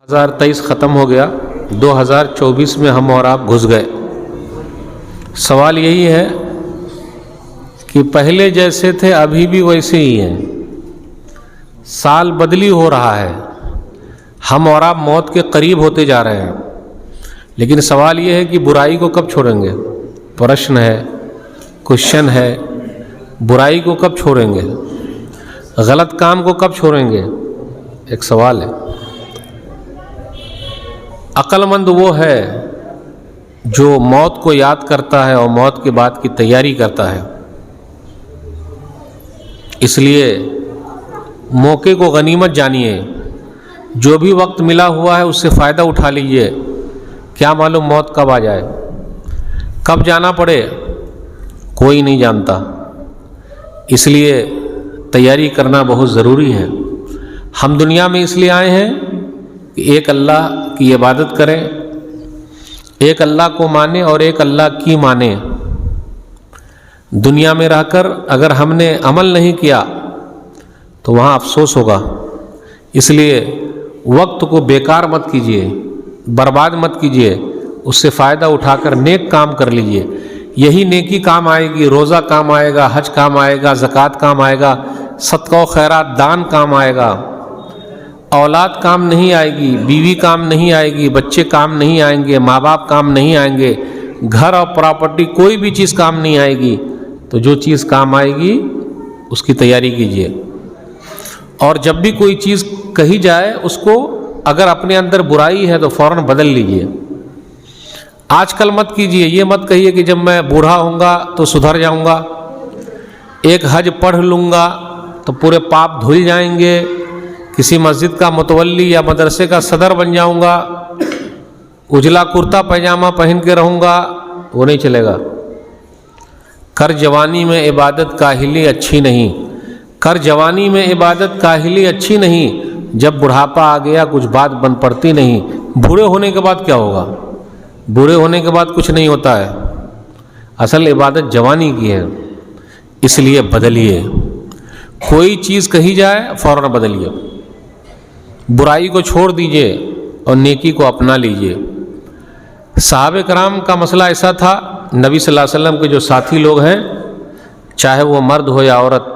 2023 ختم ہو گیا، 2024 میں ہم اور آپ گھس گئے۔ سوال یہی ہے کہ پہلے جیسے تھے ابھی بھی ویسے ہی ہیں، سال بدلی ہو رہا ہے، ہم اور آپ موت کے قریب ہوتے جا رہے ہیں، لیکن سوال یہ ہے کہ برائی کو کب چھوڑیں گے؟ پرشن ہے، کوشچن ہے، برائی کو کب چھوڑیں گے؟ غلط کام کو کب چھوڑیں گے؟ ایک سوال ہے۔ عقل مند وہ ہے جو موت کو یاد کرتا ہے اور موت کے بعد کی تیاری کرتا ہے۔ اس لیے موقع کو غنیمت جانیے، جو بھی وقت ملا ہوا ہے اس سے فائدہ اٹھا لیجئے، کیا معلوم موت کب آ جائے، کب جانا پڑے، کوئی نہیں جانتا۔ اس لیے تیاری کرنا بہت ضروری ہے۔ ہم دنیا میں اس لیے آئے ہیں کہ ایک اللہ کی عبادت کریں، ایک اللہ کو مانیں اور ایک اللہ کی مانیں۔ دنیا میں رہ کر اگر ہم نے عمل نہیں کیا تو وہاں افسوس ہوگا۔ اس لیے وقت کو بیکار مت کیجیے، برباد مت کیجیے، اس سے فائدہ اٹھا کر نیک کام کر لیجیے۔ یہی نیکی کام آئے گی، روزہ کام آئے گا، حج کام آئے گا، زکوٰۃ کام آئے گا، صدقہ و خیرات دان کام آئے گا۔ اولاد کام نہیں آئے گی، بیوی کام نہیں آئے گی، بچے کام نہیں آئیں گے، ماں باپ کام نہیں آئیں گے، گھر اور پراپرٹی کوئی بھی چیز کام نہیں آئے گی۔ تو جو چیز کام آئے گی اس کی تیاری کیجیے، اور جب بھی کوئی چیز کہی جائے اس کو اگر اپنے اندر برائی ہے تو فوراً بدل لیجیے۔ آج کل مت کیجیے، یہ مت کہیے کہ جب میں بوڑھا ہوں گا تو سدھر جاؤں گا، ایک حج پڑھ لوں گا تو پورے پاپ دھل جائیں گے، کسی مسجد کا متولی یا مدرسے کا صدر بن جاؤں گا، اجلا کرتا پیجامہ پہن کے رہوں گا، وہ نہیں چلے گا۔ کر جوانی میں عبادت کاہلی اچھی نہیں، کر جوانی میں عبادت کاہلی اچھی نہیں، جب بڑھاپا آ گیا کچھ بات بن پڑتی نہیں۔ بوڑھے ہونے کے بعد کیا ہوگا؟ بوڑھے ہونے کے بعد کچھ نہیں ہوتا ہے، اصل عبادت جوانی کی ہے۔ اس لیے بدلیے، کوئی چیز کہی جائے فوراً بدلیے، برائی کو چھوڑ دیجئے اور نیکی کو اپنا لیجئے۔ صحابہ کرام کا مسئلہ ایسا تھا، نبی صلی اللہ علیہ وسلم کے جو ساتھی لوگ ہیں، چاہے وہ مرد ہو یا عورت،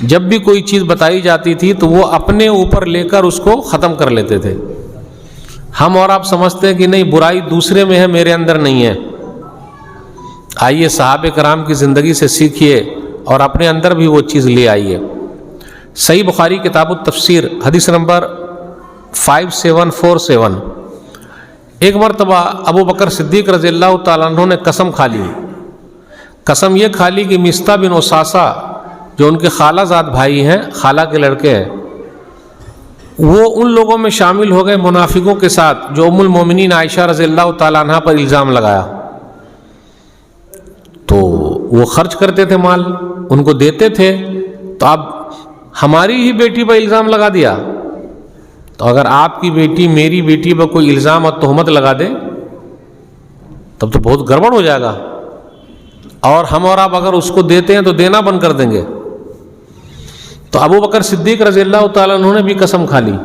جب بھی کوئی چیز بتائی جاتی تھی تو وہ اپنے اوپر لے کر اس کو ختم کر لیتے تھے۔ ہم اور آپ سمجھتے ہیں کہ نہیں، برائی دوسرے میں ہے، میرے اندر نہیں ہے۔ آئیے صحابہ کرام کی زندگی سے سیکھیے اور اپنے اندر بھی وہ چیز لے آئیے۔ صحیح بخاری کتاب التفسیر حدیث نمبر 5747، ایک مرتبہ ابو بکر صدیق رضی اللہ تعالیٰ عنہ نے قسم کھا لی۔ قسم یہ کھا لی کہ مصطح بن اساسہ جو ان کے خالہ زاد بھائی ہیں، خالہ کے لڑکے ہیں، وہ ان لوگوں میں شامل ہو گئے منافقوں کے ساتھ جو ام المومنین عائشہ رضی اللہ تعالیٰ عنہ پر الزام لگایا۔ تو وہ خرچ کرتے تھے، مال ان کو دیتے تھے، تو اب ہماری ہی بیٹی پر الزام لگا دیا۔ تو اگر آپ کی بیٹی میری بیٹی پر کوئی الزام اور تہمت لگا دے تب تو بہت گڑبڑ ہو جائے گا، اور ہم اور آپ اگر اس کو دیتے ہیں تو دینا بند کر دیں گے۔ تو ابو بکر صدیق رضی اللہ تعالیٰ عنہ نے بھی قسم کھا لی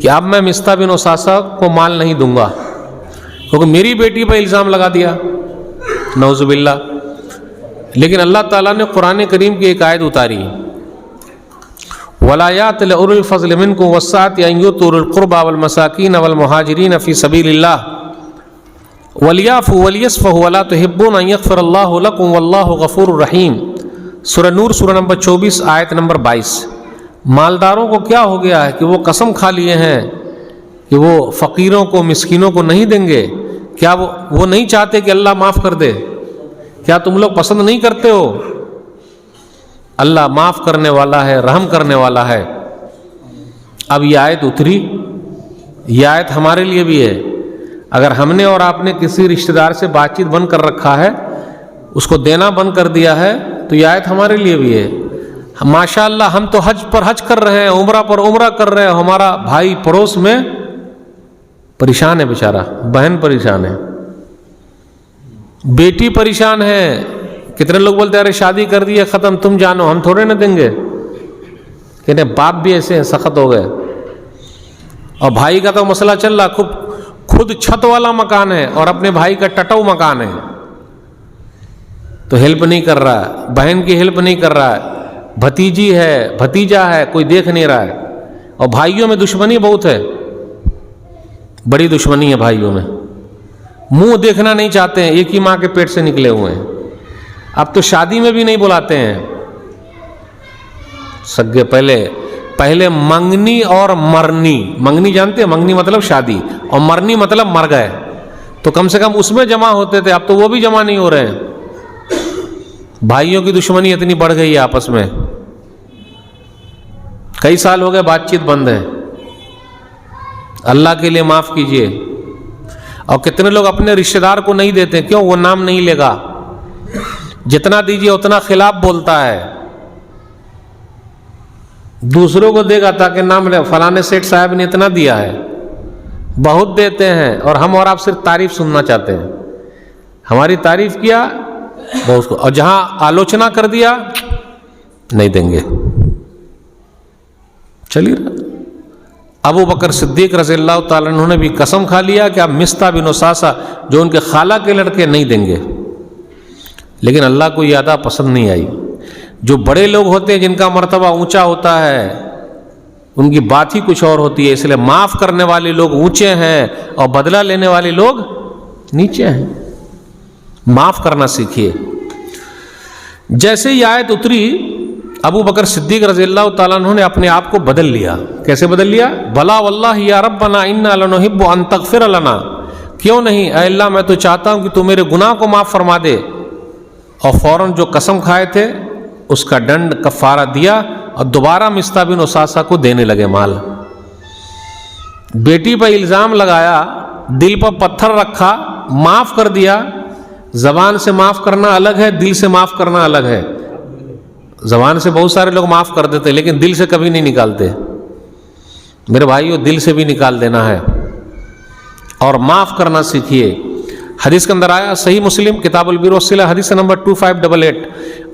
کہ اب میں مصطح بن اساسہ کو مال نہیں دوں گا، کیونکہ میری بیٹی پر الزام لگا دیا، نعوذ باللہ۔ لیکن اللہ تعالیٰ نے قرآن کریم کی ایک آیت اتاری، وَلَا يَأْتَلِ أُولُو الْفَضْلِ مِنْكُمْ وَالسَّعَةِ أَنْ يُؤْتُوا أُولِي الْقُرْبَى وَالْمَسَاكِينَ وَالْمُهَاجِرِينَ فِي سَبِيلِ اللَّهِ وَلْيَعْفُوا وَلْيَصْفَحُوا وَلَا تُحِبُّونَ أَنْ يَغْفِرَ اللَّهُ لَكُمْ وَاللَّهُ غَفُورٌ رَحِيمٌ۔ سورہ نور سورہ نمبر 24 آیت نمبر 22۔ مالداروں کو کیا ہو گیا ہے کہ وہ قسم کھا لیے ہیں کہ وہ فقیروں کو، مسکینوں کو نہیں دیں گے۔ کیا وہ نہیں چاہتے کہ اللہ معاف کر دے؟ کیا تم لوگ پسند نہیں کرتے ہو؟ اللہ معاف کرنے والا ہے، رحم کرنے والا ہے۔ اب یہ آیت اتری، یہ آیت ہمارے لیے بھی ہے۔ اگر ہم نے اور آپ نے کسی رشتہ دار سے بات چیت بند کر رکھا ہے، اس کو دینا بند کر دیا ہے، تو یہ آیت ہمارے لیے بھی ہے۔ ماشاء اللہ ہم تو حج پر حج کر رہے ہیں، عمرہ پر عمرہ کر رہے ہیں، ہمارا بھائی پڑوس میں پریشان ہے، بیچارہ بہن پریشان ہے، بیٹی پریشان ہے۔ کتنے لوگ بولتے ہیں ارے شادی کر دی ہے، ختم، تم جانو، ہم تھوڑے نہ دیں گے۔ کہتے ہیں باپ بھی ایسے ہیں، سخت ہو گئے۔ اور بھائی کا تو مسئلہ چل رہا، خود چھت والا مکان ہے اور اپنے بھائی کا ٹٹو مکان ہے، تو ہیلپ نہیں کر رہا ہے، بہن کی ہیلپ نہیں کر رہا ہے، بھتیجی ہے بھتیجا ہے کوئی دیکھ نہیں رہا ہے، اور بھائیوں میں دشمنی بہت ہے، بڑی دشمنی ہے بھائیوں میں، منہ دیکھنا نہیں چاہتے ہیں، ایک ہی ماں کے پیٹ سے نکلے ہوئے ہیں، اب تو شادی میں بھی نہیں بلاتے ہیں سگے، پہلے منگنی اور مرنی، منگنی جانتے ہیں، منگنی مطلب شادی اور مرنی مطلب مر گئے، تو کم سے کم اس میں جمع ہوتے تھے، اب تو وہ بھی جمع نہیں ہو رہے ہیں، بھائیوں کی دشمنی اتنی بڑھ گئی ہے آپس میں، کئی سال ہو گئے بات چیت بند ہے، اللہ کے لیے معاف کیجئے۔ اور کتنے لوگ اپنے رشتہ دار کو نہیں دیتے، کیوں؟ وہ نام نہیں لے گا، جتنا دیجئے اتنا خلاف بولتا ہے، دوسروں کو دے گا تاکہ نام لے، فلانے سیٹ صاحب نے اتنا دیا ہے، بہت دیتے ہیں، اور ہم اور آپ صرف تعریف سننا چاہتے ہیں، ہماری تعریف کیا بہت کو، اور جہاں آلوچنا کر دیا نہیں دیں گے، چلیے۔ ابو بکر صدیق رضی اللہ تعالیٰ عنہ نے بھی قسم کھا لیا کہ اب مستح بن اساسہ جو ان کے خالہ کے لڑکے نہیں دیں گے، لیکن اللہ کو یہ ادا پسند نہیں آئی۔ جو بڑے لوگ ہوتے ہیں جن کا مرتبہ اونچا ہوتا ہے ان کی بات ہی کچھ اور ہوتی ہے، اس لیے معاف کرنے والے لوگ اونچے ہیں اور بدلہ لینے والے لوگ نیچے ہیں، معاف کرنا سیکھیے۔ جیسے یہ آیت اتری ابو بکر صدیق رضی اللہ تعالیٰ عنہ نے اپنے آپ کو بدل لیا، کیسے بدل لیا؟ بلا واللہ یا ربنا انا لنحب ان تغفر لنا، کیوں نہیں اے اللہ میں تو چاہتا ہوں کہ تو میرے گناہ کو معاف فرما دے، اور فوراً جو قسم کھائے تھے اس کا ڈنڈ کفارہ دیا اور دوبارہ مستح بن اساسہ کو دینے لگے مال۔ بیٹی پر الزام لگایا، دل پر پتھر رکھا، معاف کر دیا۔ زبان سے معاف کرنا الگ ہے، دل سے معاف کرنا الگ ہے۔ زبان سے بہت سارے لوگ معاف کر دیتے لیکن دل سے کبھی نہیں نکالتے، میرے بھائیو دل سے بھی نکال دینا ہے اور معاف کرنا سیکھیے۔ حدیث کے اندر آیا، صحیح مسلم کتاب البر والصلہ حدیث نمبر 2588،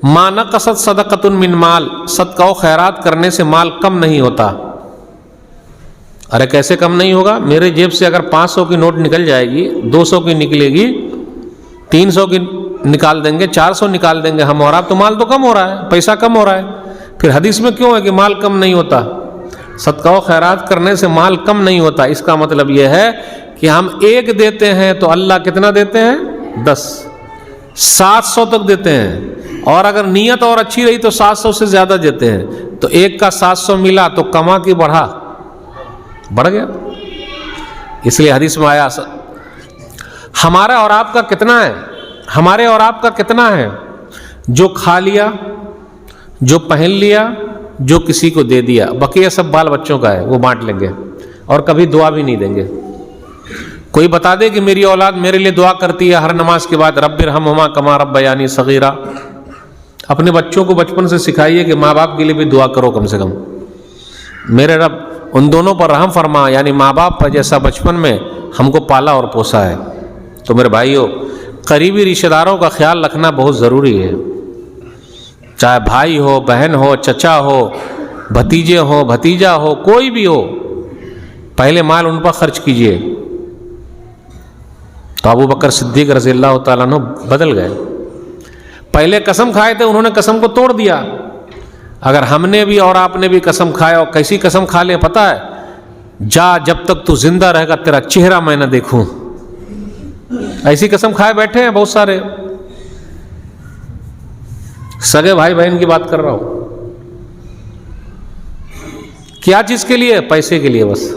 ما نقصت صدقۃ من مال، صدقہ و خیرات کرنے سے مال کم نہیں ہوتا۔ ارے کیسے کم نہیں ہوگا؟ میرے جیب سے اگر 500 کی نوٹ نکل جائے گی، 200 کی نکلے گی، 300 کی نکال دیں گے، 400 نکال دیں گے ہم اور آپ، تو مال تو کم ہو رہا ہے، پیسہ کم ہو رہا ہے۔ پھر حدیث میں کیوں ہے کہ مال کم نہیں ہوتا؟ صدقہ و خیرات کرنے سے مال کم نہیں ہوتا، اس کا مطلب یہ ہے کہ ہم 1 دیتے ہیں تو اللہ کتنا دیتے ہیں؟ 10، 700 تک دیتے ہیں، اور اگر نیت اور اچھی رہی تو 700 سے زیادہ دیتے ہیں، تو 1 کا 700 ملا تو کما کی بڑھ گیا۔ اس لیے حدیث میں آیا، ہمارا اور آپ کا کتنا ہے؟ ہمارے اور آپ کا کتنا ہے؟ جو کھا لیا، جو پہن لیا، جو کسی کو دے دیا، بقیہ سب بال بچوں کا ہے، وہ بانٹ لیں گے اور کبھی دعا بھی نہیں دیں گے۔ کوئی بتا دے کہ میری اولاد میرے لیے دعا کرتی ہے ہر نماز کے بعد، رب ارحمہما کما ربیانی صغیرا، اپنے بچوں کو بچپن سے سکھائیے کہ ماں باپ کے لیے بھی دعا کرو، کم سے کم میرے رب ان دونوں پر رحم فرما، یعنی ماں باپ پر جیسا بچپن میں ہم کو پالا اور پوسا ہے۔ تو میرے بھائیوں، قریبی رشتہ داروں کا خیال رکھنا بہت ضروری ہے، چاہے بھائی ہو، بہن ہو، چچا ہو، بھتیجے ہو، بھتیجا ہو، کوئی بھی ہو، پہلے مال ان پر خرچ کیجیے۔ تو ابو بکر صدیق رضی اللہ تعالیٰ عنہ بدل گئے، پہلے قسم کھائے تھے، انہوں نے قسم کو توڑ دیا۔ اگر ہم نے بھی اور آپ نے بھی قسم کھایا، اور کیسی قسم کھا لے پتہ ہے؟ جا جب تک تو زندہ رہے گا تیرا چہرہ میں نہ دیکھوں، ایسی قسم کھائے بیٹھے ہیں بہت سارے، سگے بھائی بہن کی بات کر رہا ہوں۔ کیا چیز کے لیے؟ پیسے کے لیے، بس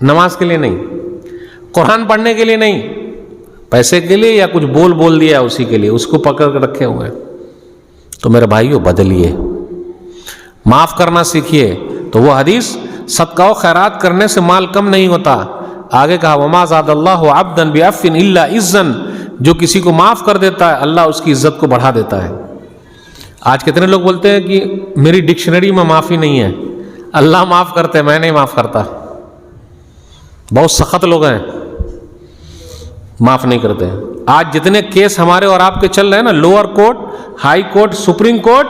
نماز کے لیے نہیں، قرآن پڑھنے کے لیے نہیں، پیسے کے لیے، یا کچھ بول دیا اسی کے لیے، اس کو پکڑ کر رکھے ہوئے۔ تو میرے بھائیوں بدلیے، معاف کرنا سیکھیے۔ تو وہ حدیث، صدقہ و خیرات کرنے سے مال کم نہیں ہوتا۔ آگے کہا، وما زاد اللہ عبدا بعفو الا عزا، جو کسی کو معاف کر دیتا ہے اللہ اس کی عزت کو بڑھا دیتا ہے۔ آج کتنے لوگ بولتے ہیں کہ میری ڈکشنری میں معافی نہیں ہے، اللہ معاف کرتے، میں نہیں معاف کرتا۔ بہت سخت لوگ ہیں، معاف نہیں کرتے۔ آج جتنے کیس ہمارے اور آپ کے چل رہے ہیں نا، lower court, high court, supreme court,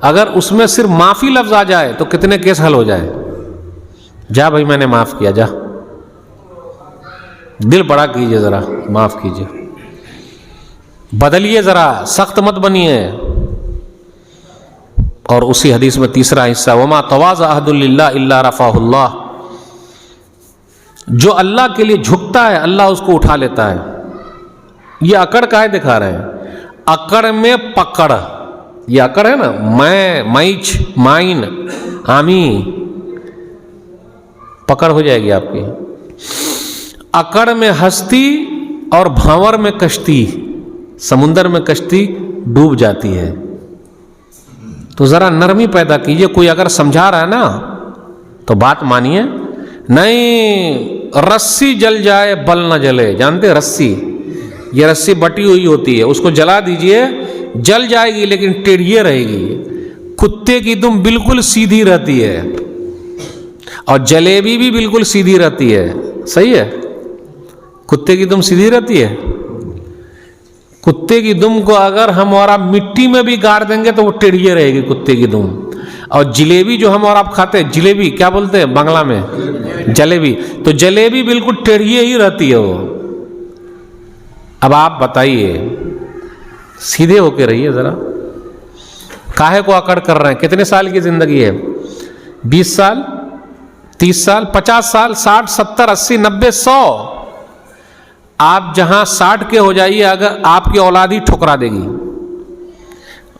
اگر اس میں صرف معافی لفظ آ جائے تو کتنے کیس حل ہو جائے۔ جا بھائی میں نے معاف کیا، جا۔ دل بڑا کیجئے ذرا, معاف کیجئے, بدلیے ذرا, سخت مت بنیے. اور اسی حدیث میں تیسرا حصہ, وما تواضع احد للہ الا رفعہ اللہ, جو اللہ کے لیے جھکتا ہے اللہ اس کو اٹھا لیتا ہے. یہ اکڑ کا ہے دکھا رہے ہیں, اکڑ میں پکڑ, یہ اکڑ ہے نا, میں, مائچ, مائن, آمی, پکڑ ہو جائے گی آپ کی. اکڑ میں ہستی اور بھانور میں کشتی, سمندر میں کشتی ڈوب جاتی ہے. تو ذرا نرمی پیدا کیجئے. کوئی اگر سمجھا رہا ہے نا تو بات مانیے. نہیں, رسی جل جائے بل نہ جلے, جانتے رسی, یہ رسی بٹی ہوئی ہوتی ہے, اس کو جلا دیجئے جل جائے گی لیکن ٹیڑھیے رہے گی. کتے کی دم بالکل سیدھی رہتی ہے اور جلیبی بھی بالکل سیدھی رہتی ہے. صحیح ہے, کتے کی دم سیدھی رہتی ہے. کتے کی دم کو اگر ہم اور آپ مٹی میں بھی گاڑ دیں گے تو وہ ٹیڑھیے رہے گی کتے کی دم. اور جلیبی جو ہم اور آپ کھاتے ہیں, جلیبی کیا بولتے ہیں بنگلہ میں, جلیبی, تو جلیبی بالکل ٹیڑھیے ہی رہتی ہے وہ. اب آپ بتائیے, سیدھے ہو کے رہیے ذرا. کاہے کو اکڑ کر رہے ہیں؟ کتنے سال کی زندگی ہے؟ 20 سال, 30 سال, 50 سال, 60, 70, 80, 90, 100. آپ جہاں 60 کے ہو جائیے, اگر آپ کی اولاد ہی ٹھکرا دے گی.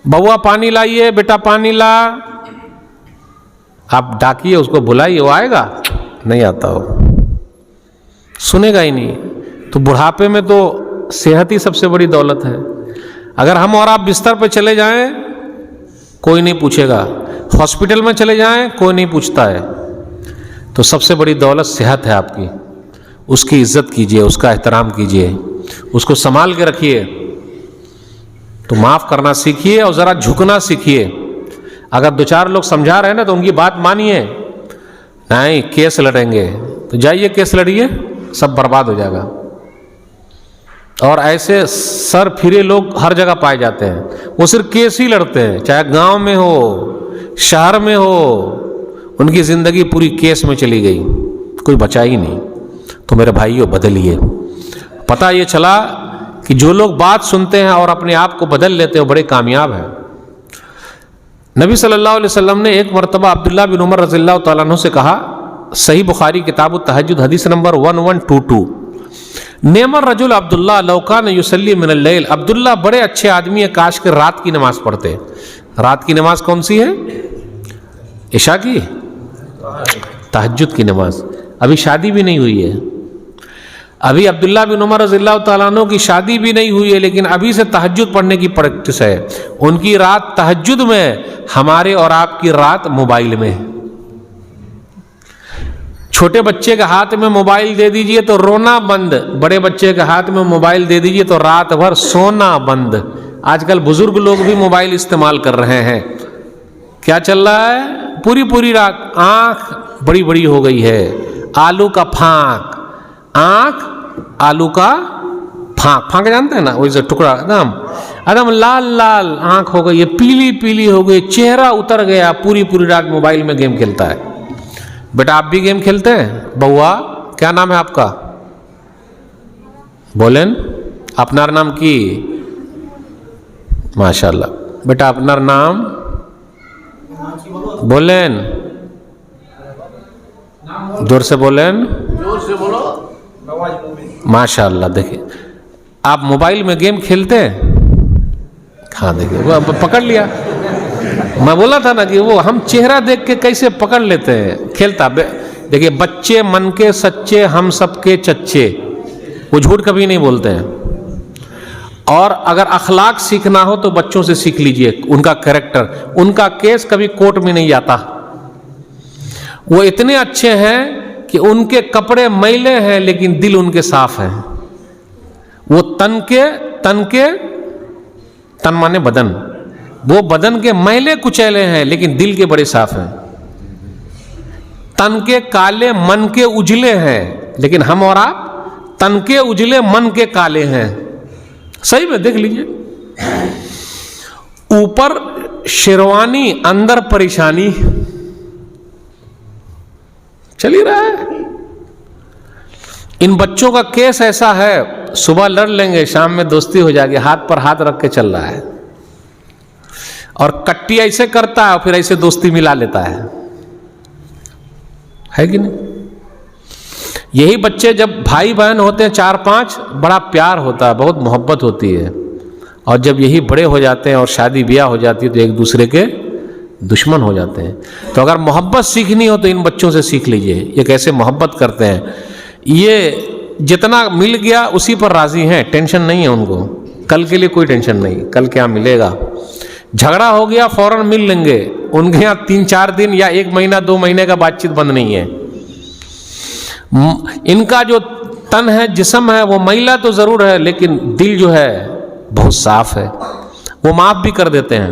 بوا پانی لائیے, بیٹا پانی لا, آپ ڈاکیے اس کو, بلائیے, وہ آئے گا نہیں آتا, وہ سنے گا ہی نہیں. تو بڑھاپے میں تو صحت ہی سب سے بڑی دولت ہے. اگر ہم اور آپ بستر پہ چلے جائیں کوئی نہیں پوچھے گا, ہاسپٹل میں چلے جائیں کوئی نہیں پوچھتا ہے. تو سب سے بڑی دولت صحت ہے آپ کی. اس کی عزت کیجئے, اس کا احترام کیجئے, اس کو سنبھال کے رکھیے. تو معاف کرنا سیکھیے اور ذرا جھکنا سیکھیے. اگر 2-4 لوگ سمجھا رہے ہیں نا تو ان کی بات مانیے. نہیں کیس لڑیں گے تو جائیے کیس لڑیے, سب برباد ہو جائے گا. اور ایسے سر پھرے لوگ ہر جگہ پائے جاتے ہیں, وہ صرف کیس ہی لڑتے ہیں, چاہے گاؤں میں ہو شہر میں ہو, ان کی زندگی پوری کیس میں چلی گئی, کوئی بچا ہی نہیں. تو میرے بھائیوں بدلیے. پتہ یہ چلا کہ جو لوگ بات سنتے ہیں اور اپنے آپ کو بدل لیتے ہیں وہ بڑے کامیاب ہیں. نبی صلی اللہ علیہ وسلم نے ایک مرتبہ عبداللہ بن عمر رضی اللہ تعالیٰ عنہ سے کہا, صحیح بخاری کتاب التہجد حدیث نمبر 1122, نعم الرجل عبداللہ لو کان یصلی من اللیل, عبداللہ بڑے اچھے آدمی ہیں کاش کہ رات کی نماز پڑھتے. رات کی نماز کون سی ہے؟ عشاء کی, تہجد کی نماز. ابھی شادی بھی نہیں ہوئی ہے, ابھی عبداللہ بن عمر رضی اللہ تعالیٰ عنہ کی شادی بھی نہیں ہوئی ہے, لیکن ابھی سے تہجد پڑھنے کی پریکٹس ہے. ان کی رات تہجد میں, ہمارے اور آپ کی رات موبائل میں. چھوٹے بچے کے ہاتھ میں موبائل دے دیجئے تو رونا بند, بڑے بچے کے ہاتھ میں موبائل دے دیجئے تو رات بھر سونا بند. آج کل بزرگ لوگ بھی موبائل استعمال کر رہے ہیں. کیا چل رہا ہے؟ پوری رات آنکھ بڑی بڑی ہو گئی ہے, آلو کا پھانک, آنکھ آلو کا پھانک, پھانک جانتے ہیں نا, وہی سے ٹکڑا ایک لال لال آنکھ ہو گئی ہے, پیلی پیلی ہو گئی, چہرہ اتر گیا, پوری رات موبائل میں گیم کھیلتا ہے. بیٹا آپ بھی گیم کھیلتے ہیں؟ بوا کیا نام ہے آپ کا؟ بولیں اپنار نام کی, ماشاءاللہ. بیٹا اپنار نام بولیں, زور سے بولیں, ماشاءاللہ. دیکھیں آپ موبائل میں گیم کھیلتے ہیں؟ ہاں دیکھیں وہ پکڑ لیا. میں بولا تھا نا کہ وہ ہم چہرہ دیکھ کے کیسے پکڑ لیتے ہیں, کھیلتا. دیکھیے بچے من کے سچے, ہم سب کے چچے, وہ جھوٹ کبھی نہیں بولتے ہیں. اور اگر اخلاق سیکھنا ہو تو بچوں سے سیکھ لیجئے, ان کا کریکٹر. ان کا کیس کبھی کورٹ میں نہیں آتا. وہ اتنے اچھے ہیں کہ ان کے کپڑے میلے ہیں لیکن دل ان کے صاف ہیں. وہ تن مانے بدن, وہ بدن کے میلے کچیلے ہیں لیکن دل کے بڑے صاف ہیں. تن کے کالے من کے اجلے ہیں, لیکن ہم اور آپ تن کے اجلے من کے کالے ہیں. صحیح میں دیکھ لیجئے, اوپر شیروانی اندر پریشانی چل ہی رہا ہے. ان بچوں کا کیس ایسا ہے، صبح لڑ لیں گے، شام میں دوستی ہو جائے گی، ہاتھ پر ہاتھ رکھ کے چل رہا ہے، اور کٹی ایسے کرتا ہے اور پھر ایسے دوستی ملا لیتا ہے کہ نہیں؟ یہی بچے جب بھائی بہن ہوتے ہیں 4-5، بڑا پیار ہوتا ہے، بہت محبت ہوتی ہے، اور جب یہی بڑے ہو جاتے ہیں اور شادی بیاہ ہو جاتی ہے تو ایک دوسرے کے دشمن ہو جاتے ہیں۔ تو اگر محبت سیکھنی ہو تو ان بچوں سے سیکھ لیجئے، یہ کیسے محبت کرتے ہیں، یہ جتنا مل گیا اسی پر راضی ہیں، ٹینشن نہیں ہے ان کو، کل کے لیے کوئی ٹینشن نہیں، کل کیا ملے گا۔ جھگڑا ہو گیا فوراً مل لیں گے، ان کے یہاں 3-4 دن یا 1 مہینہ 2 مہینے کا بات چیت بند نہیں ہے۔ ان کا جو تن ہے، جسم ہے، وہ میلا تو ضرور ہے لیکن دل جو ہے بہت صاف ہے، وہ معاف بھی کر دیتے ہیں۔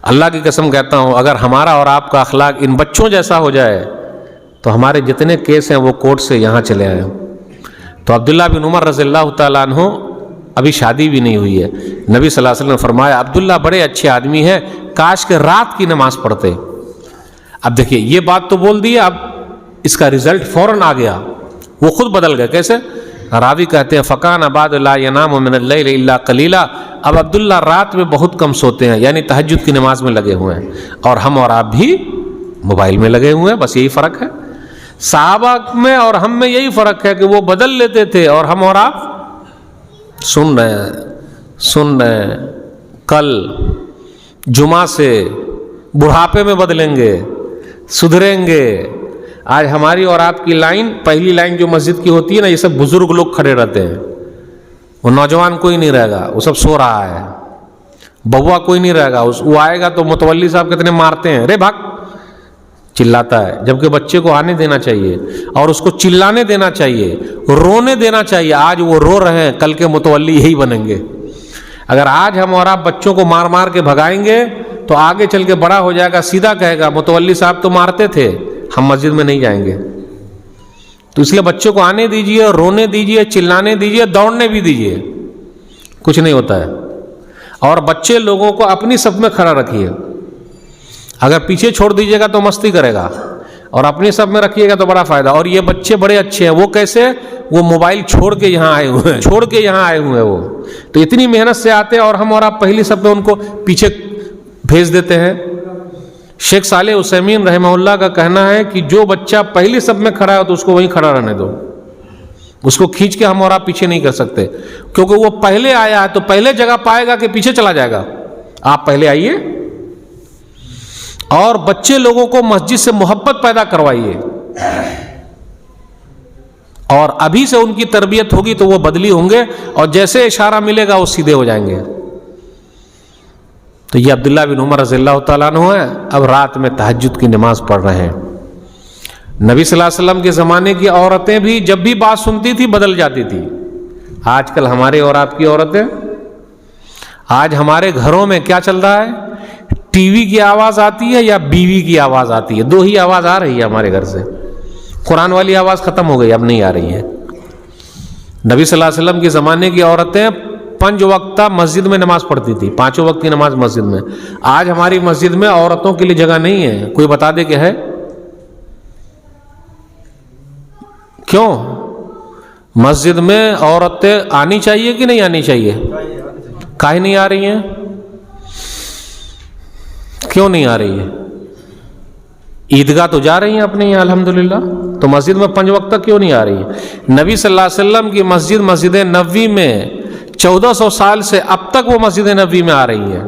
اللہ کی قسم کہتا ہوں، اگر ہمارا اور آپ کا اخلاق ان بچوں جیسا ہو جائے تو ہمارے جتنے کیس ہیں وہ کورٹ سے یہاں چلے آئے۔ تو عبداللہ بن عمر رضی اللہ تعالیٰ عنہ، ابھی شادی بھی نہیں ہوئی ہے، نبی صلی اللہ علیہ وسلم نے فرمایا عبداللہ بڑے اچھے آدمی ہیں، کاش کہ رات کی نماز پڑھتے۔ اب دیکھیے یہ بات تو بول دی، اب اس کا رزلٹ فوراً آ گیا، وہ خود بدل گئے۔ کیسے؟ راوی کہتے ہیں فَكَانَ بَعْدُ لَا يَنَامُ مِنَ اللَّيْلِ إِلَّا قَلِيلًا، اب عبداللہ رات میں بہت کم سوتے ہیں، یعنی تہجد کی نماز میں لگے ہوئے ہیں، اور ہم اور آپ بھی موبائل میں لگے ہوئے ہیں، بس یہی فرق ہے۔ صحابہ میں اور ہم میں یہی فرق ہے کہ وہ بدل لیتے تھے اور ہم اور آپ سن رہے ہیں، کل جمعہ سے بڑھاپے میں بدلیں گے، سدھریں گے۔ آج ہماری اور آپ کی لائن، پہلی لائن جو مسجد کی ہوتی ہے نا، یہ سب بزرگ لوگ کھڑے رہتے ہیں، وہ نوجوان کوئی نہیں رہے گا، وہ سب سو رہا ہے، بوا کوئی نہیں رہے گا، وہ آئے گا تو متولی صاحب کتنے مارتے ہیں، رے بھاگ چلاتا ہے، جبکہ بچے کو آنے دینا چاہیے اور اس کو چلانے دینا چاہیے، رونے دینا چاہیے۔ آج وہ رو رہے ہیں، کل کے متولی یہی بنیں گے۔ اگر آج ہم اور آپ بچوں کو مار مار کے بھگائیں گے تو آگے چل کے بڑا ہو جائے گا، سیدھا کہے گا متولی صاحب تو مارتے تھے، ہم مسجد میں نہیں جائیں گے۔ تو اس لیے بچوں کو آنے دیجئے، رونے دیجئے، چلانے دیجئے، دوڑنے بھی دیجئے، کچھ نہیں ہوتا ہے۔ اور بچے لوگوں کو اپنی صف میں کھڑا رکھیے، اگر پیچھے چھوڑ دیجئے گا تو مستی کرے گا، اور اپنی صف میں رکھیے گا تو بڑا فائدہ۔ اور یہ بچے بڑے اچھے ہیں، وہ کیسے؟ وہ موبائل چھوڑ کے یہاں آئے ہوئے ہیں، وہ تو اتنی محنت سے آتے ہیں، اور ہم اور آپ پہلی صف میں ان کو پیچھے بھیج دیتے ہیں۔ شیخ صالح عثیمین رحمہ اللہ کا کہنا ہے کہ جو بچہ پہلی صف میں کھڑا ہے تو اس کو وہیں کھڑا رہنے دو، اس کو کھینچ کے ہم اور آپ پیچھے نہیں کر سکتے، کیونکہ وہ پہلے آیا ہے تو پہلے جگہ پائے گا کہ پیچھے چلا جائے گا۔ آپ پہلے آئیے، اور بچے لوگوں کو مسجد سے محبت پیدا کروائیے، اور ابھی سے ان کی تربیت ہوگی تو وہ بدلی ہوں گے، اور جیسے اشارہ ملے گا وہ سیدھے ہو جائیں گے۔ تو یہ عبداللہ بن عمر رضی اللہ تعالیٰ عنہ ہے، اب رات میں تہجد کی نماز پڑھ رہے ہیں۔ نبی صلی اللہ علیہ وسلم کے زمانے کی عورتیں بھی جب بھی بات سنتی تھی بدل جاتی تھی۔ آج کل ہمارے اور آپ کی عورتیں، آج ہمارے گھروں میں کیا چل رہا ہے؟ ٹی وی کی آواز آتی ہے یا بیوی کی آواز آتی ہے، دو ہی آواز آ رہی ہے ہمارے گھر سے۔ قرآن والی آواز ختم ہو گئی، اب نہیں آ رہی ہے۔ نبی صلی اللہ علیہ وسلم کے زمانے کی عورتیں 5 وقتہ مسجد میں نماز پڑھتی تھی، 5 وقت کی نماز مسجد میں۔ آج ہماری مسجد میں عورتوں کے لیے جگہ نہیں ہے، کوئی بتا دے کہ ہے؟ کیوں؟ مسجد میں عورتیں آنی چاہیے کہ نہیں آنی چاہیے؟ کاہے نہیں آ رہی ہیں؟ کیوں نہیں آ رہی ہے؟ عیدگاہ تو جا رہی ہیں اپنے یہاں الحمدللہ، تو مسجد میں 5 وقت تک کیوں نہیں آ رہی ہے؟ نبی صلی اللہ علیہ وسلم کی مسجد، مسجد نبوی میں 1400 سال سے اب تک وہ مسجد نبوی میں آ رہی ہے۔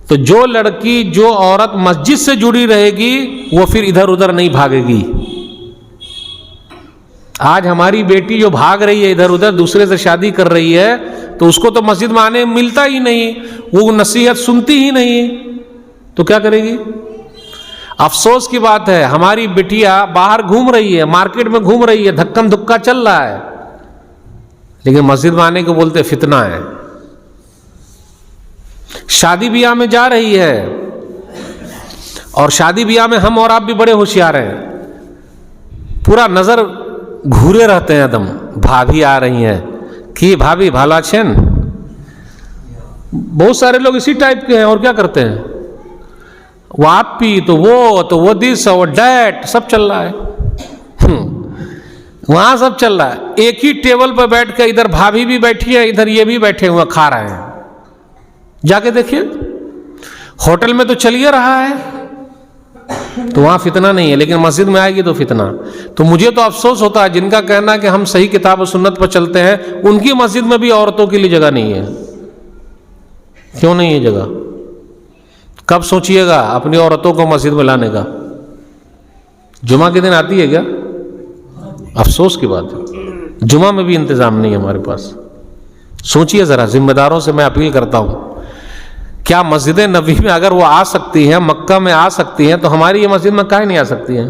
تو جو لڑکی، جو عورت مسجد سے جڑی رہے گی وہ پھر ادھر ادھر نہیں بھاگے گی۔ آج ہماری بیٹی جو بھاگ رہی ہے ادھر ادھر، دوسرے سے شادی کر رہی ہے، تو اس کو تو مسجد میں آنے ملتا ہی نہیں، وہ نصیحت سنتی ہی نہیں، تو کیا کرے گی؟ افسوس کی بات ہے، ہماری بٹیا باہر گھوم رہی ہے، مارکیٹ میں گھوم رہی ہے، دھکم دھکا چل رہا ہے، لیکن مسجد میں آنے کو بولتے فتنہ ہے۔ شادی بیاہ میں جا رہی ہے، اور شادی بیاہ میں ہم اور آپ بھی بڑے ہوشیار ہیں، پورا نظر گھورے رہتے ہیں دم، بھابھی آ رہی ہیں کہ بھابھی بھالا چھن، بہت سارے لوگ اسی ٹائپ کے ہیں، اور کیا کرتے ہیں؟ وہ آپ پی تو وہ دس اور ڈیٹ سب چل رہا ہے۔ وہاں سب چل رہا ہے. ایک ہی ٹیبل پہ بیٹھ کے ادھر بھابھی بھی بیٹھی ہے, ادھر یہ بھی بیٹھے ہوئے کھا رہے ہیں. جا کے دیکھیے ہوٹل میں تو چل ہی رہا ہے, تو وہاں فتنہ نہیں ہے, لیکن مسجد میں آئے گی تو فتنہ. تو مجھے تو افسوس ہوتا ہے جن کا کہنا ہے کہ ہم صحیح کتاب و سنت پر چلتے ہیں, ان کی مسجد میں بھی عورتوں کے لیے جگہ نہیں ہے. کیوں نہیں ہے جگہ؟ کب سوچیے گا اپنی عورتوں کو مسجد میں لانے کا؟ جمعہ کے دن آتی ہے کیا؟ افسوس کی بات ہے, جمعہ میں بھی انتظام نہیں ہے ہمارے پاس. سوچیے ذرا, ذمہ داروں سے میں اپیل کرتا ہوں, کیا مسجد نبوی میں اگر وہ آ سکتی ہیں, مکہ میں آ سکتی ہیں, تو ہماری یہ مسجد میں کاہیں نہیں آ سکتی ہیں؟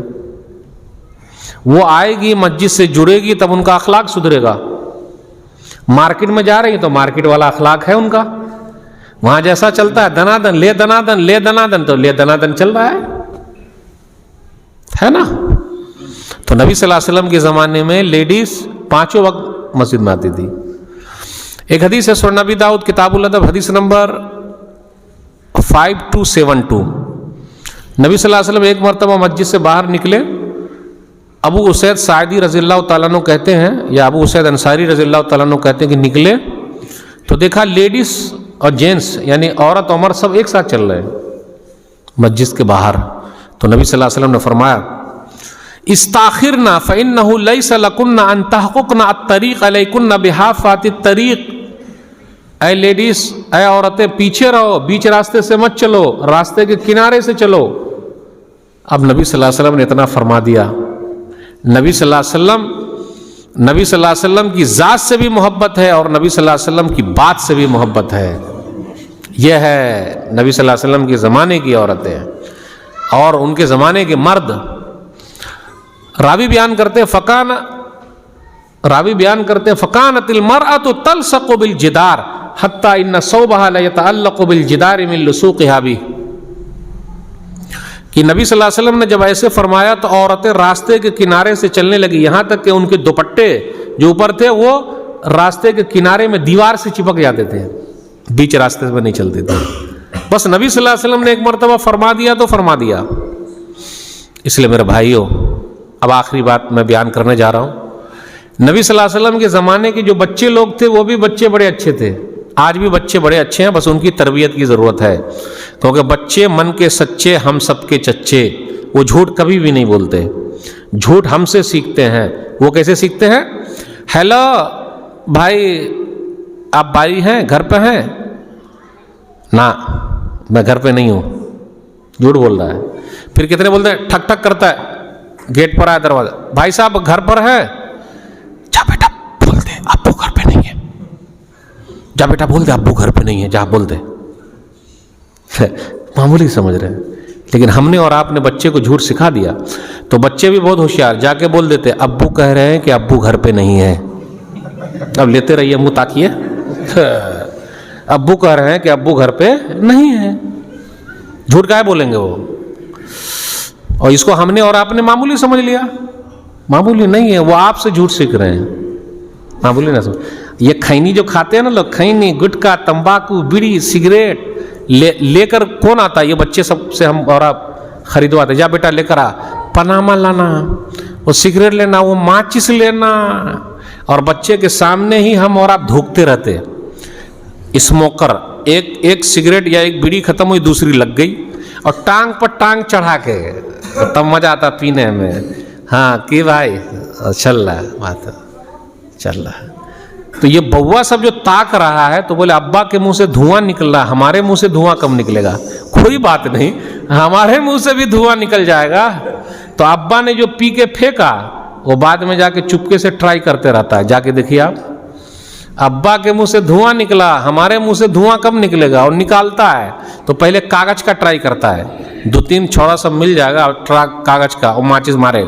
وہ آئے گی, مسجد سے جڑے گی, تب ان کا اخلاق سدھرے گا. مارکیٹ میں جا رہی تو مارکیٹ والا اخلاق ہے ان کا, وہاں جیسا چلتا ہے دنا دن لے دنا دن لے دنا دن, تو لے دنا دن چل رہا ہے نا. تو نبی صلی اللہ علیہ وسلم کے زمانے میں لیڈیز 5 وقت مسجد میں آتی تھی. ایک حدیث ہے سنن نبی داؤد کتاب الادب حدیث نمبر 5272. نبی صلی اللہ علیہ وسلم ایک مرتبہ مسجد سے باہر نکلے. ابو اسید ساعدی رضی اللہ تعالیٰ عنہ کہتے ہیں, یا ابو اسید انصاری رضی اللہ تعالیٰ عنہ کہتے ہیں کہ نکلے تو دیکھا لیڈیز اور جینٹس یعنی عورت اور مرد سب ایک ساتھ چل رہے ہیں مسجد کے باہر. تو نبی صلی اللہ علیہ وسلم نے فرمایا استاخرنا فإنه ليس لكن ان تحققن الطريق عليكن بحافات الطريق. اے لیڈیز, اے عورتیں, پیچھے رہو, بیچ راستے سے مت چلو, راستے کے کنارے سے چلو. اب نبی صلی اللہ علیہ وسلم نے اتنا فرما دیا. نبی صلی اللہ علیہ وسلم کی ذات سے بھی محبت ہے اور نبی صلی اللہ علیہ وسلم کی بات سے بھی محبت ہے. یہ ہے نبی صلی اللہ علیہ وسلم کے زمانے کی عورتیں اور ان کے زمانے کے مرد. راوی بیان کرتے فکانت المرأۃ تلصق بالجدار حتی ان ثوبها لیتعلق بالجدار من لصوقها به. کہ نبی صلی اللہ علیہ وسلم نے جب ایسے فرمایا تو عورتیں راستے کے کنارے سے چلنے لگی, یہاں تک کہ ان کے دوپٹے جو اوپر تھے وہ راستے کے کنارے میں دیوار سے چپک جاتے تھے, بیچ راستے میں نہیں چلتے تھے. بس نبی صلی اللہ علیہ وسلم نے ایک مرتبہ فرما دیا تو فرما دیا. اس لیے میرے بھائیوں, اب آخری بات میں بیان کرنے جا رہا ہوں. نبی صلی اللہ علیہ وسلم کے زمانے کے جو بچے لوگ تھے وہ بھی بچے بڑے اچھے تھے. آج بھی بچے بڑے اچھے ہیں, بس ان کی تربیت کی ضرورت ہے, کیونکہ بچے من کے سچے ہم سب کے چچے. وہ جھوٹ کبھی بھی نہیں بولتے, جھوٹ ہم سے سیکھتے ہیں. وہ کیسے سیکھتے ہیں؟ ہیلو بھائی, آپ بھائی ہیں, گھر پہ ہیں؟ نہ, میں گھر پہ نہیں ہوں. جھوٹ بول رہا ہے. پھر کتنے بولتے ہیں, ٹھک ٹھک کرتا ہے, گیٹ پر آیا دروازہ, بھائی صاحب گھر پر ہے؟ جا بیٹا بول دے ابو گھر پہ نہیں ہے, جا بیٹا بول دے ابو گھر پہ نہیں ہے, جا بول دے. معمولی سمجھ رہے ہیں, لیکن ہم نے اور آپ نے بچے کو جھوٹ سکھا دیا تو بچے بھی بہت ہوشیار جا کے بول دیتے ابو کہہ رہے ہیں کہ ابو گھر پہ نہیں ہے. اب لیتے رہیے منہ تاکیے, ابو کہہ رہے ہیں کہ ابو گھر پہ نہیں ہے. جھوٹ کہے بولیں گے وہ؟ اور اس کو ہم نے اور آپ نے معمولی سمجھ لیا. معمولی نہیں ہے, وہ آپ سے جھوٹ سیکھ رہے ہیں. معمولی نہ سمجھ. یہ کھینی جو کھاتے ہیں نا لوگ, کھینی, گٹکا, تمباکو, بیڑی, سگریٹ لے کر کون آتا ہے؟ یہ بچے سب سے ہم اور آپ خریدواتے. جا بیٹا لے کر آ, پناما لانا, وہ سگریٹ لینا, وہ ماچس لینا, اور بچے کے سامنے ہی ہم اور آپ دھوکتے رہتے. اسموکر, ایک سگریٹ یا ایک بیڑی ختم ہوئی, دوسری لگ گئی, اور ٹانگ پر ٹانگ چڑھا کے, تب مزہ آتا پینے میں. ہاں کہ بھائی چل رہا ہے, بات چل رہا ہے. تو یہ بوا سب جو تاک رہا ہے تو بولے ابا کے منہ سے دھواں نکل رہا, ہمارے منہ سے دھواں کم نکلے گا؟ کوئی بات نہیں, ہمارے منہ سے بھی دھواں نکل جائے گا. تو ابا نے جو پی کے پھینکا وہ بعد میں جا کے چپکے سے ٹرائی کرتے رہتا ہے. جا کے دیکھیے آپ, ابا کے منہ سے دھواں نکلا, ہمارے منہ سے دھواں کم نکلے گا. اور نکالتا ہے تو پہلے کاغذ کا ٹرائی کرتا ہے, 2-3 چھوڑا سب مل جائے گا کاغذ کا, اور ماچس مارے,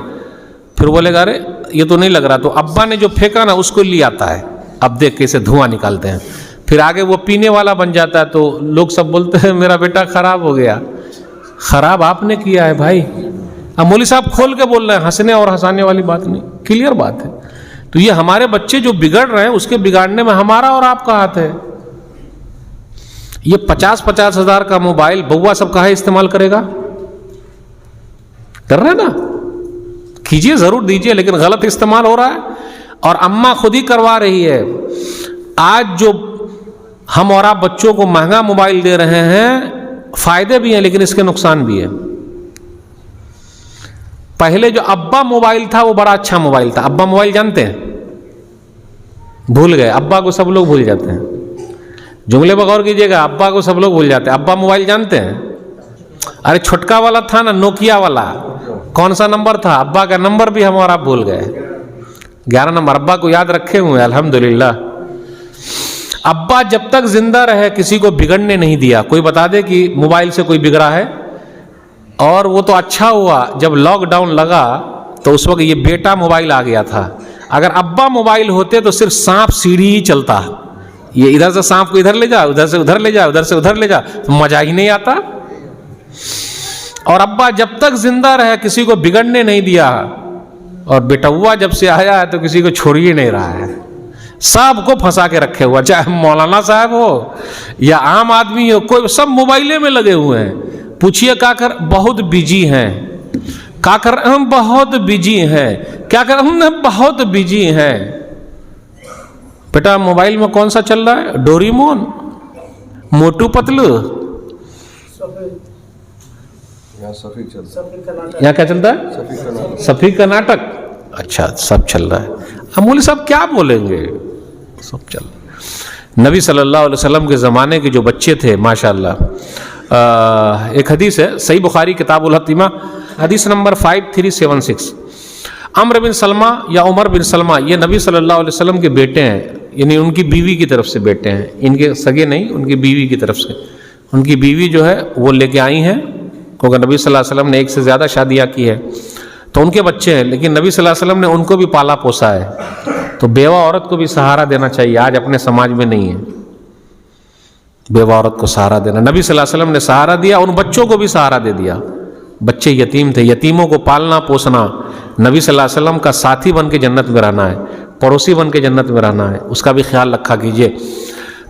پھر بولے گا ارے یہ تو نہیں لگ رہا. تو ابا نے جو پھینکا نا اس کو لے آتا ہے, اب دیکھ کیسے دھواں نکالتے ہیں. پھر آگے وہ پینے والا بن جاتا ہے, تو لوگ سب بولتے ہیں میرا بیٹا خراب ہو گیا. خراب آپ نے کیا ہے بھائی. اب مولوی صاحب کھول کے بول رہے ہیں, ہنسنے اور ہنسانے والی بات نہیں, کلیئر بات ہے. تو یہ ہمارے بچے جو بگڑ رہے ہیں اس کے بگاڑنے میں ہمارا اور آپ کا ہاتھ ہے. یہ 50-50 ہزار کا موبائل بوا سب کہاں استعمال کرے گا؟ کر رہے نا, کیجیے, ضرور دیجیے, لیکن غلط استعمال ہو رہا ہے. اور اماں خود ہی کروا رہی ہے. آج جو ہم اور آپ بچوں کو مہنگا موبائل دے رہے ہیں, فائدے بھی ہیں لیکن اس کے نقصان بھی ہیں. پہلے جو ابا موبائل تھا وہ بڑا اچھا موبائل تھا. ابا موبائل جانتے ہیں؟ بھول گئے. ابا کو سب لوگ بھول جاتے ہیں. جملے پر غور کیجیے گا, ابا کو سب لوگ بھول جاتے ہیں. ابا موبائل جانتے ہیں؟ ارے چھوٹکا والا تھا نا, نوکیا والا. کون سا نمبر تھا؟ ابا کا نمبر بھی ہم اور آپ بھول گئے. 11 نمبر ابا کو یاد رکھے ہوئے ہیں الحمدللہ. ابا جب تک زندہ رہے کسی کو بگڑنے نہیں دیا. کوئی بتا دے کہ موبائل سے کوئی بگڑا ہے؟ اور وہ تو اچھا ہوا جب لاک ڈاؤن لگا تو اس وقت یہ بیٹا موبائل آ گیا تھا. اگر ابا موبائل ہوتے تو صرف سانپ سیڑھی ہی چلتا. یہ ادھر سے سانپ کو ادھر لے جا, ادھر سے ادھر لے جا, ادھر سے ادھر لے جا, تو مزہ ہی نہیں آتا. اور ابا جب تک زندہ رہے کسی کو بگڑنے نہیں دیا, اور بیٹوا جب سے آیا ہے تو کسی کو چھوڑ ہی نہیں رہا ہے. سب کو پھنسا کے رکھے ہوا, چاہے مولانا صاحب ہو یا عام آدمی ہو, کوئی سب موبائلے میں لگے ہوئے ہیں. پوچھئے کا کر بہت بجی ہیں, کا کر ہم بہت بجی ہیں, کیا کر ہم بہت بجی ہیں. بیٹا موبائل میں کون سا چل رہا ہے؟ ڈوریمون, موٹو پتلو, یہاں کیا چلتا ہے؟ صفی کا ناٹک. اچھا سب چل رہا ہے. ہم مولوی صاحب کیا بولیں گے, سب چل رہا ہے. نبی صلی اللہ علیہ وسلم کے زمانے کے جو بچے تھے ماشاءاللہ, ایک حدیث ہے صحیح بخاری کتاب الحتیمہ حدیث نمبر 5376. عمرو بن سلمہ یا عمر بن سلمہ یہ نبی صلی اللہ علیہ وسلم کے بیٹے ہیں, یعنی ان کی بیوی کی طرف سے بیٹے ہیں, ان کے سگے نہیں, ان کی بیوی کی طرف سے. ان کی بیوی جو ہے وہ لے کے آئی ہیں, کیونکہ نبی صلی اللہ علیہ وسلم نے ایک سے زیادہ شادیاں کی ہے, تو ان کے بچے ہیں. لیکن نبی صلی اللہ علیہ وسلم نے ان کو بھی پالا پوسا ہے, تو بیوہ عورت کو بھی سہارا دینا چاہیے. آج اپنے سماج میں نہیں ہے بیوہ عورت کو سہارا دینا. نبی صلی اللہ علیہ وسلم نے سہارا دیا, ان بچوں کو بھی سہارا دے دیا. بچے یتیم تھے, یتیموں کو پالنا پوسنا, نبی صلی اللہ علیہ وسلم کا ساتھی بن کے جنت میں رہنا ہے, پڑوسی بن کے جنت میں رہنا ہے, اس کا بھی خیال رکھا کیجیے.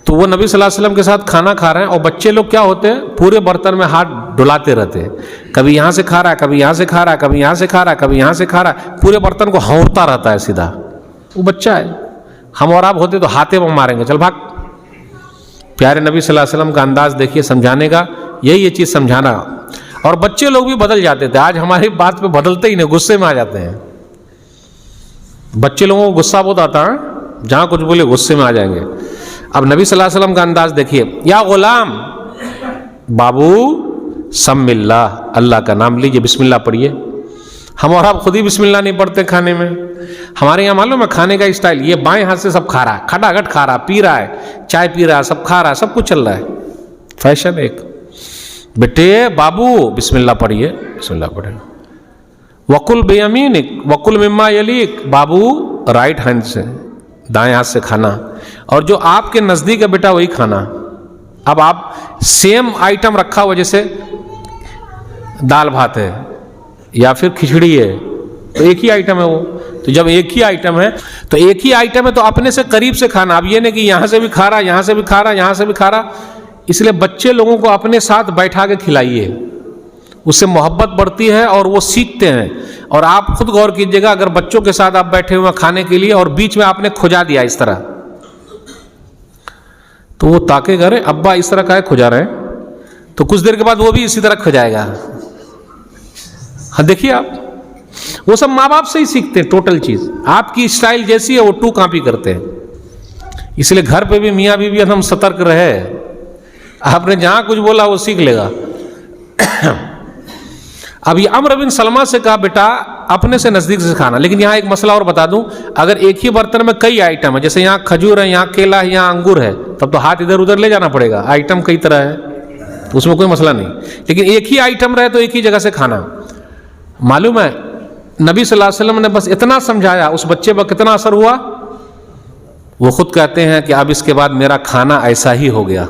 تو وہ نبی صلی اللہ علیہ وسلم کے ساتھ کھانا کھا رہے ہیں, اور بچے لوگ کیا ہوتے ہیں پورے برتن میں ہاتھ ڈلاتے رہتے ہیں. کبھی یہاں سے کھا رہا ہے, کبھی یہاں سے کھا رہا ہے, کبھی یہاں سے کھا رہا ہے, کبھی یہاں سے کھا رہا ہے, پورے برتن کو ہونٹتا رہتا ہے سیدھا. وہ بچہ ہے. ہم اور آپ ہوتے تو ہاتھے میں ماریں گے, چل بھاگ. پیارے نبی صلی اللہ علیہ وسلم کا انداز دیکھیے سمجھانے کا, یہ چیز سمجھانا. اور بچے لوگ بھی بدل جاتے تھے. آج ہماری بات پہ بدلتے ہی نہیں, غصے میں آ جاتے ہیں. بچے لوگوں کو غصہ بہت آتا ہے, جہاں کچھ بولے غصے میں آ جائیں گے. اب نبی صلی اللہ علیہ وسلم کا انداز دیکھیے, یا غلام, بابو سم اللہ, اللہ کا نام لیجئے, بسم اللہ پڑھیے. ہم اور آپ خود ہی بسم اللہ نہیں پڑھتے کھانے میں. ہمارے یہاں معلوم ہے کھانے کا اسٹائل, یہ بائیں ہاتھ سے سب کھا رہا ہے, کھٹا کھٹ کھا رہا, پی رہا ہے, چائے پی رہا ہے, سب کھا رہا ہے, سب کچھ چل رہا ہے. فیشن ایک. بیٹے بابو بسم اللہ پڑھیے, بسم اللہ پڑھے. وکل بیمینک وکل مما یلیک, بابو رائٹ ہینڈ سے, دائیں ہاتھ سے کھانا, اور جو آپ کے نزدیک ہے بیٹا وہی کھانا. اب آپ سیم آئٹم رکھا ہوا, جیسے دال بھات ہے یا پھر کھچڑی ہے, تو ایک ہی آئٹم ہے وہ. تو جب ایک ہی آئٹم ہے تو ایک ہی آئٹم ہے تو اپنے سے قریب سے کھانا. اب یہ نہیں کہ یہاں سے بھی کھا رہا, یہاں سے بھی کھا رہا, یہاں سے بھی کھا رہا. اس لیے بچے لوگوں کو اپنے ساتھ بیٹھا کے کھلائیے, اس سے محبت بڑھتی ہے اور وہ سیکھتے ہیں. اور آپ خود غور کیجیے گا, اگر بچوں کے ساتھ آپ بیٹھے ہوئے کھانے کے لیے اور بیچ میں آپ نے کھجا دیا اس طرح, تو وہ تاکے گا, ابا اس طرح کا ہے کھجا رہے ہیں, تو کچھ دیر کے بعد وہ بھی اسی طرح کھجائے گا. ہاں دیکھیے آپ, وہ سب ماں باپ سے ہی سیکھتے ہیں ٹوٹل چیز. آپ کی اسٹائل جیسی ہے وہ ٹو کاپی کرتے ہیں. اس لیے گھر پہ بھی میاں بیوی ہم سترک رہے, آپ نے جہاں کچھ بولا وہ سیکھ لے گا. اب یہ عمرو بن سلمہ سے کہا بیٹا اپنے سے نزدیک سے کھانا. لیکن یہاں ایک مسئلہ اور بتا دوں, اگر ایک ہی برتن میں کئی آئٹم ہے, جیسے یہاں کھجور ہے, یہاں کیلا ہے, یہاں انگور ہے, تب تو ہاتھ ادھر ادھر لے جانا پڑے گا. آئٹم کئی طرح ہے, اس میں کوئی مسئلہ نہیں. لیکن ایک ہی آئٹم رہے تو ایک ہی جگہ سے کھانا. معلوم ہے نبی صلی اللہ علیہ وسلم نے بس اتنا سمجھایا, اس بچے پر کتنا اثر ہوا. وہ خود کہتے ہیں کہ اب اس کے بعد میرا کھانا ایسا ہی ہو گیا,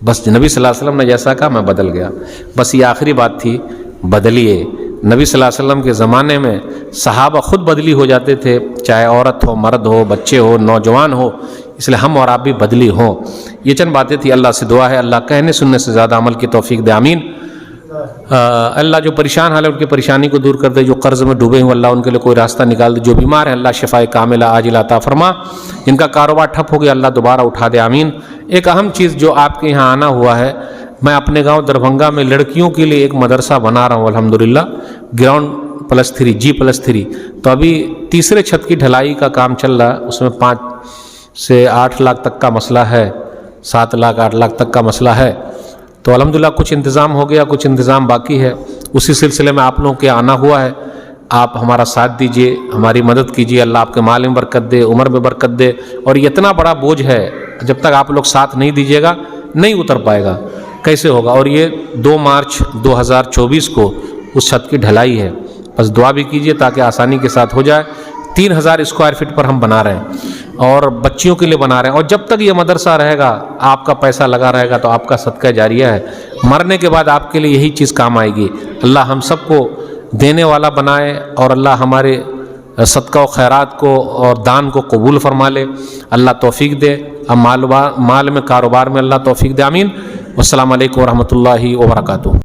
بس نبی صلی اللہ علیہ وسلم نے جیسا کہا میں بدل گیا. بس یہ آخری بات تھی, بدلیے. نبی صلی اللہ علیہ وسلم کے زمانے میں صحابہ خود بدلی ہو جاتے تھے, چاہے عورت ہو, مرد ہو, بچے ہو, نوجوان ہو. اس لیے ہم اور آپ بھی بدلی ہوں. یہ چند باتیں تھی. اللہ سے دعا ہے اللہ کہنے سننے سے زیادہ عمل کی توفیق دے, آمین. اللہ جو پریشان حال ہے ان کی پریشانی کو دور کر دے، جو قرض میں ڈوبے ہیں اللہ ان کے لیے کوئی راستہ نکال دے، جو بیمار ہیں اللہ شفائے کاملہ عاجلہ عطا فرما، جن کا کاروبار ٹھپ ہو گیا اللہ دوبارہ اٹھا دے، آمین۔ ایک اہم چیز جو آپ کے یہاں آنا ہوا ہے، میں اپنے گاؤں دربھنگا میں لڑکیوں کے لیے ایک مدرسہ بنا رہا ہوں الحمدللہ، گراؤنڈ +3 G+3، تو ابھی تیسرے چھت کی ڈھلائی کا کام چل رہا ہے، اس میں 5 سے 8 لاکھ تک کا مسئلہ ہے، 7 لاکھ 8 لاکھ تک کا مسئلہ ہے، تو الحمدللہ کچھ انتظام ہو گیا، کچھ انتظام باقی ہے، اسی سلسلے میں آپ لوگوں کے آنا ہوا ہے، آپ ہمارا ساتھ دیجئے، ہماری مدد کیجئے، اللہ آپ کے مال میں برکت دے، عمر میں برکت دے، اور یہ اتنا بڑا بوجھ ہے جب تک آپ لوگ ساتھ نہیں دیجئے گا نہیں اتر پائے گا، کیسے ہوگا؟ اور یہ 2 مارچ 2024 کو اس چھت کی ڈھلائی ہے، بس دعا بھی کیجئے تاکہ آسانی کے ساتھ ہو جائے۔ 3000 اسکوائر فٹ پر ہم بنا رہے ہیں اور بچیوں کے لیے بنا رہے ہیں، اور جب تک یہ مدرسہ رہے گا آپ کا پیسہ لگا رہے گا تو آپ کا صدقہ جاریہ ہے، مرنے کے بعد آپ کے لیے یہی چیز کام آئے گی۔ اللہ ہم سب کو دینے والا بنائے اور اللہ ہمارے صدقہ و خیرات کو اور دان کو قبول فرما لے، اللہ توفیق دے، اب مال میں کاروبار میں اللہ توفیق دے، آمین۔ والسلام علیکم ورحمۃ اللہ وبرکاتہ۔